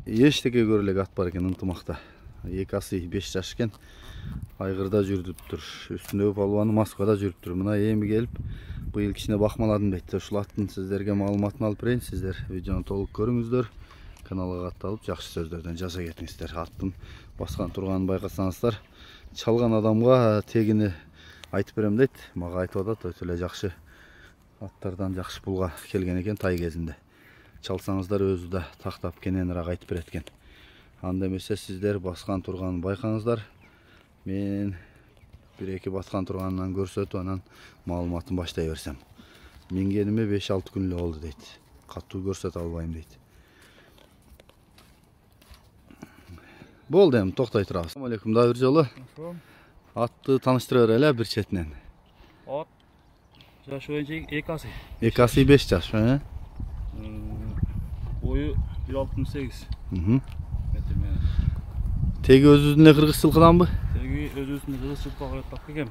эчтеке көрө элек ат бар экен ынтымакта. Эки асы 5 жаш экен. Айгырда жүрүптүр. Үстүндөгү палубаны Москвада жүрүптүр. Мына эми келип, быйыл кичине бакмаладым дейт. Ушул аттын сиздерге маалыматын алып берейин. Сиздер видеону толук көрүңүздөр. Каналга катталып, жакшы сөздөрдөн жаза кетиңиздер. Аттын баскан турганын байкасаңыздар, чалган адамга тегини айтып берем дейт. Мага айтып атат, өтө эле жакшы аттардан жакшы пулга келген экен тай кезинде. Чалсаңыздар өзү да тактап кененирээк айтып берет экен. Анда эмесе сиздер баскан турганын байкаңыздар. Мен 1-2 баскан турганынан көрсөтүп, анан маалыматын баштай берсем. Мингениме 5-6 күн эле болду дейт. Катуу көрсөтө албайм дейт. Болду эми токтой турабыз. Assalomu alaykum да бир жолу. Атты тааныштыра берели бир четинен. Ат жаш боюнча эки асы. Эки асы 5 жаш, Бою 1.68 метр менен. Теги өзүбүздүн эле кыргыз жылкыданбы? Теги өзүбүздүн кыргыз жылкыга тап келгем.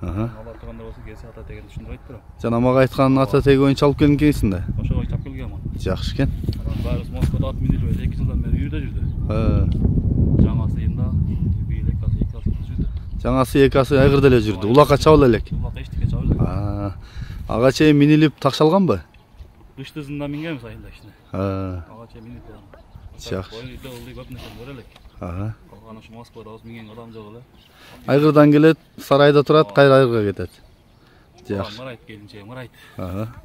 Ала турганда болсо келсе ата тегин түшүндүрүп айтып берем. Жана мага айткан ата теги боюнча алып келген экенсиң да. Ошого тап келгем. Жакшы экен. Анан баарыбыз Москвада ат минилип 2 жылдан бери үйдө жүрдү. Жаңасы янда бир эки асы жүрдү. Жаңасы эки асы айгырда эле жүрдү. Улакка чабыла элек. Улакка эчтеке чабыла. Ага чейин минилип такшалганбы? Кыштызында мингенбиз айында ичине. Ага чейин минип барам. Жакшы. Бойдо ылдый көп нерсе көрө элек. Калган ушу Москвада болсо минген адам жок эле. Айгырдан келет, сарайда турат, кайра айгырга кетет. Жакшы. Мырайт келинче, мырайт.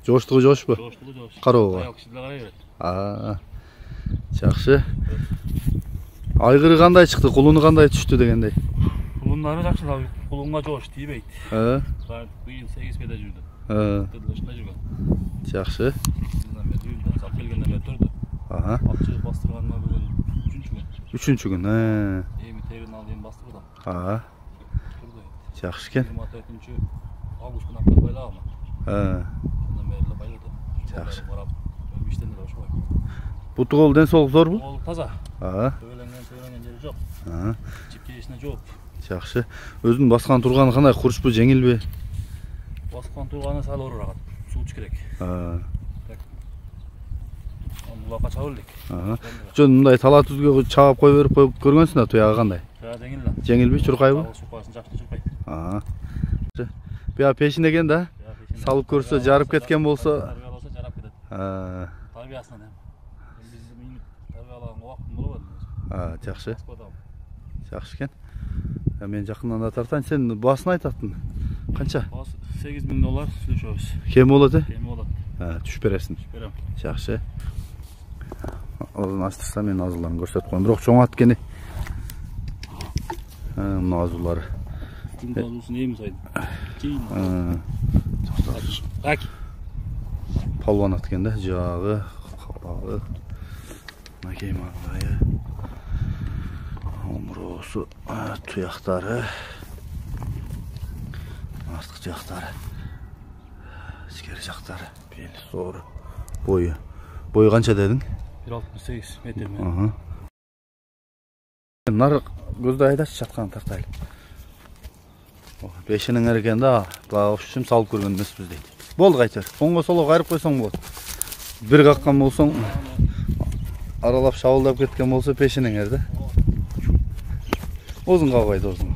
Жоштугу жошпу? Жоштугу жош. Карообу? Аяк киши деле карай берет. Жакшы. Айгыры кандай чыкты, кулуну кандай түштү дегендей? Кулундары жакшы, кулунга жош тийбейт. Быйыл 8 пайда жүрдү. Ушундай жүргөн. Жакшы. Сап келгенден бери турду. Акчы бастырганына бүгүн 3-чү күн. 3-чү күн. Эми терин алып эми бастырдым. Турду. Жакшы экен. 24 август күнү апта байлагам. Андан бери эле байладым. Жакшы. Барап, иштен эле ошой. Буту кол ден соолук зорбу? Кол таза. Төбөлөнгөн жери жок. Чипкесине жооп. Жакшы. Өзүнүн баскан турганы кандай, курчпу, жеңилби? Баскан турганы сал оорураак. Суу ич керек. Улакка чабыл элек. Жөн мындай тала түзгө чаап кой берип коюп көргөнсүң да, туягы кандай? Жеңил да. Жеңилби, чуркайбы? Чуркасын жакшы чуркайт. Буя пешин экен да? Салып көрсө, жарып кеткен болсо, тарбия болсо жарап кетет. Тарбиясынан эми. Биздин тарбиялаган убактым болбойт. Жакшы. Жакшы экен. Мен жакындан да тартайын. Сен баасын айтаттын. Канча? Баасы $8.000 сүйлөшөбүз. Кем болот, Кем болот. Түшүп бересиң. Түшүп берем. Жакшы. Азын ачтырса мен азыларын көрсөтүп коем. Бирок чоң ат кени. Мына азулары. Күн азусын эми сайдым. Так. Палван ат экен да, жагы, кабагы. Мына маңдайы. Омуросу, туяктары. Астык жактары. Ичкери жактары. Бели соору. Бою. Бою канча дедиң? 1.68 метр менен. Нар көздө айдачы чаткан тартайлы. Бешинин эрекен да, ушум салып көргөн эмеспиз дейт. Болду кайтыр. Оңго солго кайрып койсоң болот. Бир каккан болсоң, аралап шабылдап кеткен болсо пешиниңер да. Озун кабайды, озун.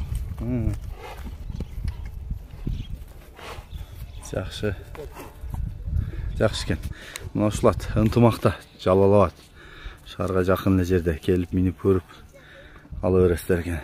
Жакшы. Жакшы экен. Мына ушулат ынтымакта жалалабат. Шаарга жакын эле жерде келип минип көрүп ала бересиздер экен.